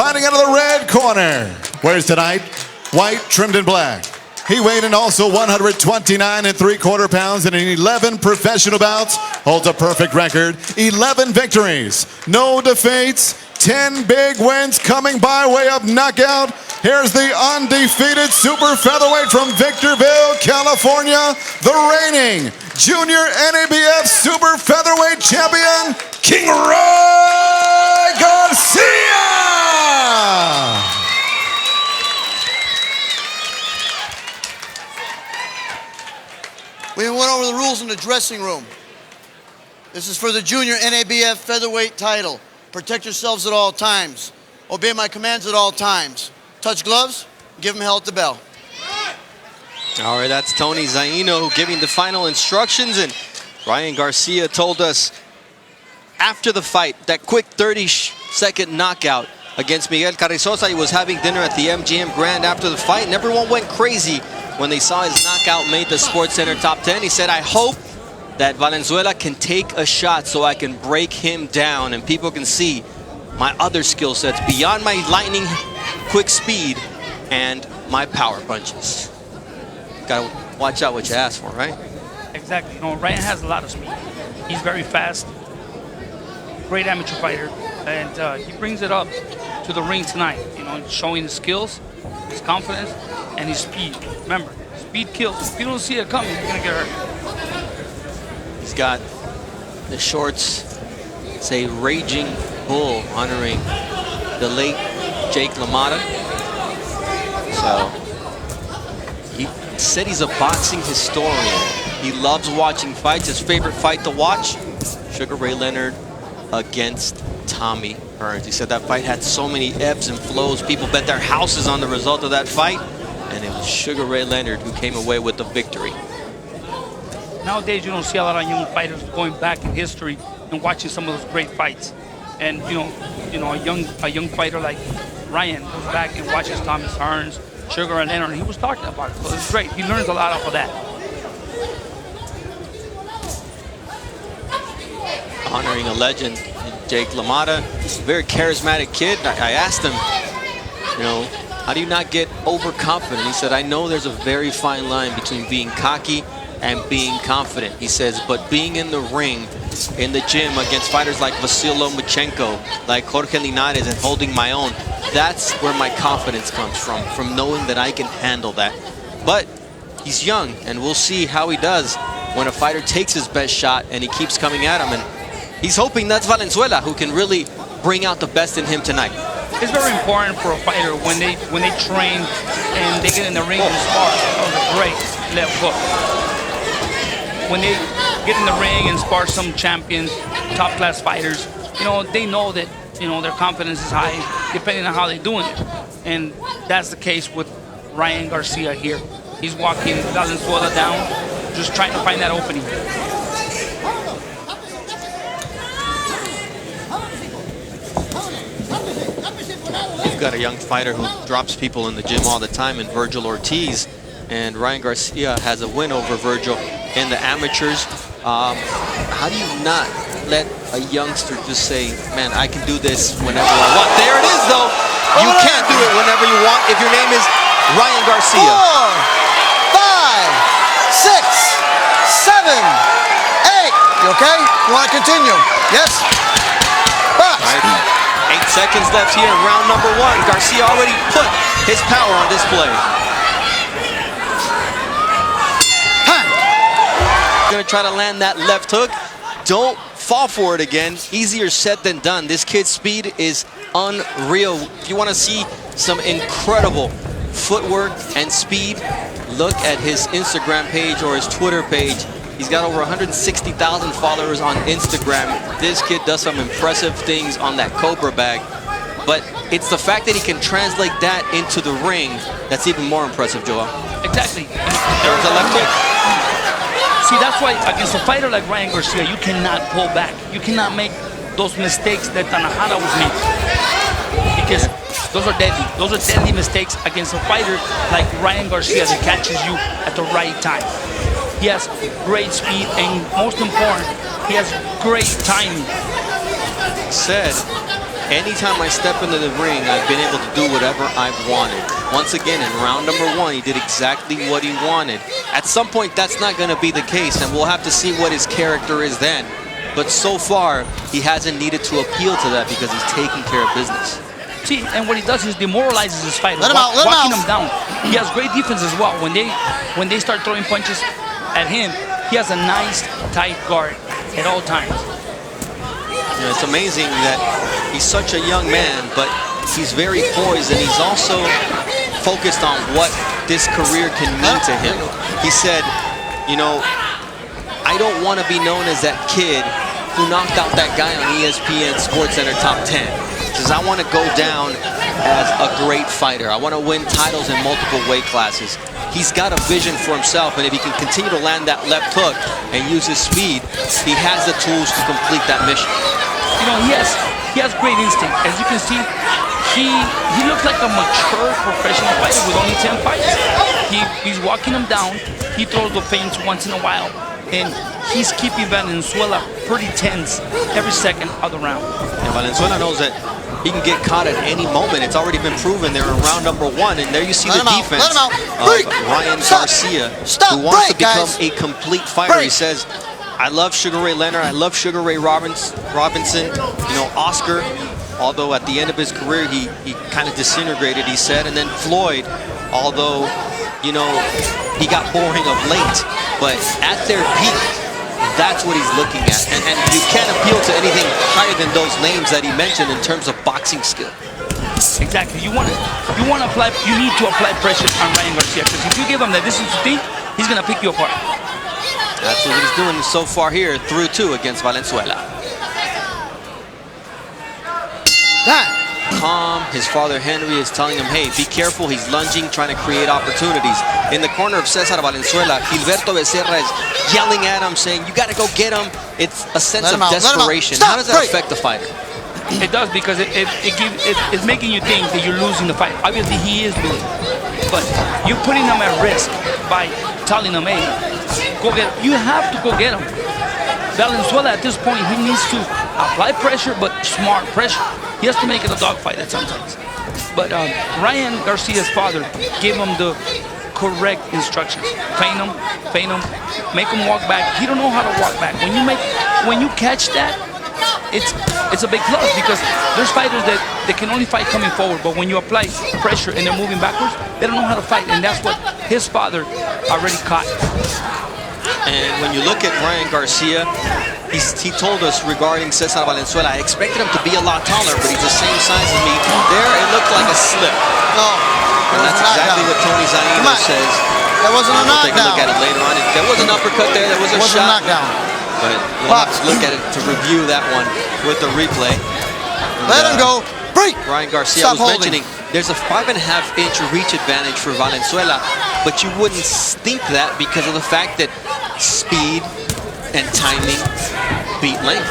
fighting out of the red corner. Wears tonight white trimmed in black. He weighed in also 129 3/4 pounds and in 11 professional bouts. Holds a perfect record, 11 victories, no defeats, 10 big wins coming by way of knockout. Here's the undefeated super featherweight from Victorville, California, the reigning junior NABF super featherweight champion, King Roy Garcia! We went over the rules in the dressing room. This is for the junior NABF featherweight title. Protect yourselves at all times. Obey my commands at all times. Touch gloves, give them hell at the bell. All right, that's Tony Zaino giving the final instructions, and Ryan Garcia told us after the fight, that quick 30-second knockout against Miguel Carrizosa. He was having dinner at the MGM Grand after the fight, and everyone went crazy when they saw his knockout made the SportsCenter top 10. He said, I hope that Valenzuela can take a shot so I can break him down and people can see my other skill sets beyond my lightning quick speed and my power punches. Gotta watch out what you ask for, right? Exactly. You know, Ryan has a lot of speed. He's very fast, great amateur fighter, and he brings it up to the ring tonight. You know, showing his skills, his confidence, and his speed. Remember, speed kills. If you don't see it coming, you're gonna get hurt. He's got the shorts, say Raging Bull, honoring the late Jake LaMotta. So he said he's a boxing historian. He loves watching fights. His favorite fight to watch, Sugar Ray Leonard against Tommy Hearns. He said that fight had so many ebbs and flows. People bet their houses on the result of that fight, and it was Sugar Ray Leonard who came away with the victory. Nowadays, you don't see a lot of young fighters going back in history and watching some of those great fights. And you know, a young fighter like Ryan goes back and watches Thomas Hearns, Sugar Ray Leonard, and he was talking about it. So it's great. He learns a lot off of that. Honoring a legend, Jake LaMotta, a very charismatic kid. I asked him, you know, how do you not get overconfident? He said, I know there's a very fine line between being cocky and being confident. He says, but being in the ring, in the gym against fighters like Vasyl Lomachenko, like Jorge Linares, and holding my own, that's where my confidence comes from knowing that I can handle that. But he's young, and we'll see how he does when a fighter takes his best shot and he keeps coming at him. And he's hoping that's Valenzuela who can really bring out the best in him tonight. It's very important for a fighter when they train and they get in the ring and spar. That was a great left hook. When they get in the ring and spar some champions, top-class fighters, you know, they know that, you know, their confidence is high depending on how they're doing it. And that's the case with Ryan Garcia here. He's walking Valenzuela down, just trying to find that opening. You've got a young fighter who drops people in the gym all the time in Virgil Ortiz, and Ryan Garcia has a win over Virgil in the amateurs. How do you not let a youngster just say, man, I can do this whenever I want? There it is, though. You can't do it whenever you want if your name is Ryan Garcia. 4, 5, 6, 7, 8. You okay? You want to continue? Yes? Box. Right. 8 seconds left here in round number 1. Garcia already put his power on display. Gonna try to land that left hook. Don't fall for it again. Easier said than done. This kid's speed is unreal. If you want to see some incredible footwork and speed, look at his Instagram page or his Twitter page. He's got over 160,000 followers on Instagram. This kid does some impressive things on that Cobra bag, but it's the fact that he can translate that into the ring that's even more impressive, Joel. Exactly. There's a left hook. See, that's why against a fighter like Ryan Garcia, you cannot pull back. You cannot make those mistakes that Tanahara was making, because those are deadly. Those are deadly mistakes against a fighter like Ryan Garcia that catches you at the right time. He has great speed, and most important, he has great timing. Said anytime I step into the ring, I've been able to do whatever I've wanted. Once again, in round number 1, he did exactly what he wanted. At some point, that's not going to be the case, and we'll have to see what his character is then. But so far, he hasn't needed to appeal to that because he's taking care of business. See, and what he does is demoralizes his fighters, Let him out, let him walking out. him down. He has great defense as well. When they start throwing punches at him, he has a nice, tight guard at all times. You know, it's amazing that he's such a young man, but he's very poised, and he's also focused on what this career can mean to him. He said, you know, I don't want to be known as that kid who knocked out that guy on ESPN SportsCenter Top 10. Because I want to go down as a great fighter. I want to win titles in multiple weight classes. He's got a vision for himself, and if he can continue to land that left hook and use his speed, he has the tools to complete that mission. You know, he has great instinct. As you can see, he looks like a mature professional fighter with only 10 fights. He's walking him down. He throws the feints once in a while, and he's keeping Valenzuela pretty tense every second of the round. And Valenzuela knows that he can get caught at any moment. It's already been proven there in round number 1, and there you see the defense of Ryan Garcia, who wants to become a complete fighter. He says, I love Sugar Ray Leonard, I love Sugar Ray Robinson, you know, Oscar, although at the end of his career he kind of disintegrated, he said, and then Floyd, although, you know, he got boring of late, but at their peak, that's what he's looking at. And you can't appeal to anything higher than those names that he mentioned in terms of boxing skill. Exactly. You need to apply pressure on Ryan Garcia, because if you give him the distance to think, he's gonna pick you apart. That's what he's doing so far here through 2 against Valenzuela. Calm. His father Henry is telling him, hey, be careful. He's lunging, trying to create opportunities. In the corner of Cesar Valenzuela, Gilberto Becerra is yelling at him, saying, you got to go get him. It's a sense of desperation. How does that affect the fighter? It does, because it's making you think that you're losing the fight. Obviously, he is losing, but you're putting him at risk by telling him, hey, go get him. You have to go get him. Valenzuela, at this point, he needs to apply pressure, but smart pressure. He has to make it a dogfight at sometimes. But Ryan Garcia's father gave him the correct instructions. Feint him, make him walk back. He don't know how to walk back. When you catch that, it's a big plus, because there's fighters that they can only fight coming forward, but when you apply pressure and they're moving backwards, they don't know how to fight, and that's what his father already caught. And when you look at Ryan Garcia, he told us regarding Cesar Valenzuela, I expected him to be a lot taller, but he's the same size as me. There, it looked like a slip. No. And that's exactly what Tony Zaino says. That wasn't a knockdown. We'll take a look at it later on. There was an uppercut there. There was a shot. Wasn't a knockdown. But we'll have to look at it to review that one with the replay. And, Let him go. Break. Ryan Garcia was mentioning there's a 5.5-inch reach advantage for Valenzuela, but you wouldn't think that because of the fact that speed and timing beat length.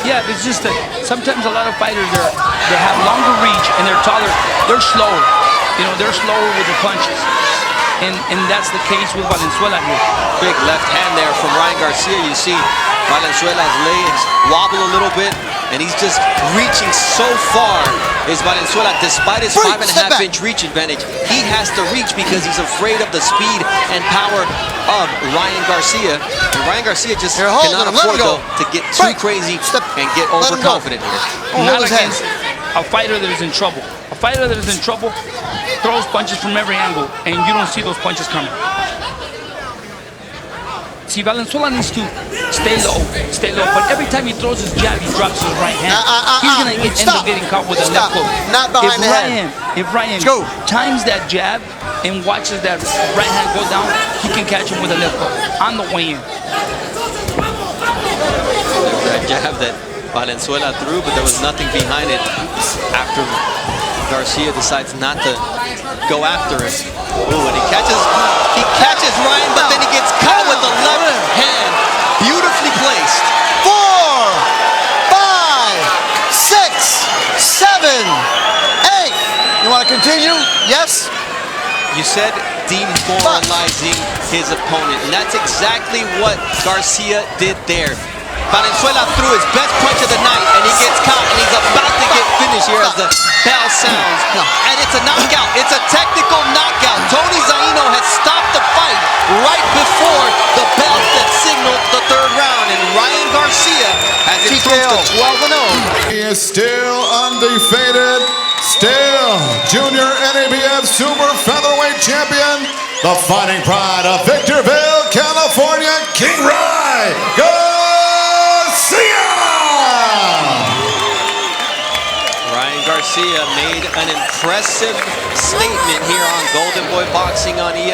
Yeah, it's just that sometimes a lot of fighters, they have longer reach and they're taller. They're slower. You know, they're slower with the punches. And that's the case with Valenzuela here. Big left hand there from Ryan Garcia. You see Valenzuela's legs wobble a little bit, and he's just reaching so far. Is Valenzuela, despite his 5.5-inch reach advantage, he has to reach because he's afraid of the speed and power of Ryan Garcia. And Ryan Garcia just cannot afford, though, to get too crazy and get overconfident here. Not against a fighter that is in trouble. A fighter that is in trouble throws punches from every angle, and you don't see those punches coming. See, Valenzuela needs to stay low, but every time he throws his jab, he drops his right hand. He's going to end up getting caught with a left hook. Not behind the head. If Ryan times that jab and watches that right hand go down, he can catch him with a left hook on the way in. That jab that Valenzuela threw, but there was nothing behind it after Garcia decides not to go after him. Ooh, and he catches Ryan, but then he gets caught with the left hand. Beautifully placed. 4, 5, 6, 7, 8. You want to continue? Yes? You said demoralizing his opponent, and that's exactly what Garcia did there. Valenzuela threw his best punch of the night, and he gets caught, and he's about to get finished here as the bell sounds. And it's a knockout. It's a technical knockout. Tony Zaino has stopped the fight right before the bell that signaled the third round, and Ryan Garcia has improved to 12-0. He is still undefeated, still junior NABF super featherweight champion, the fighting pride of Victorville, California, King Ryan Garcia! Ryan Garcia made an impressive statement here on Golden Boy Boxing on ESPN.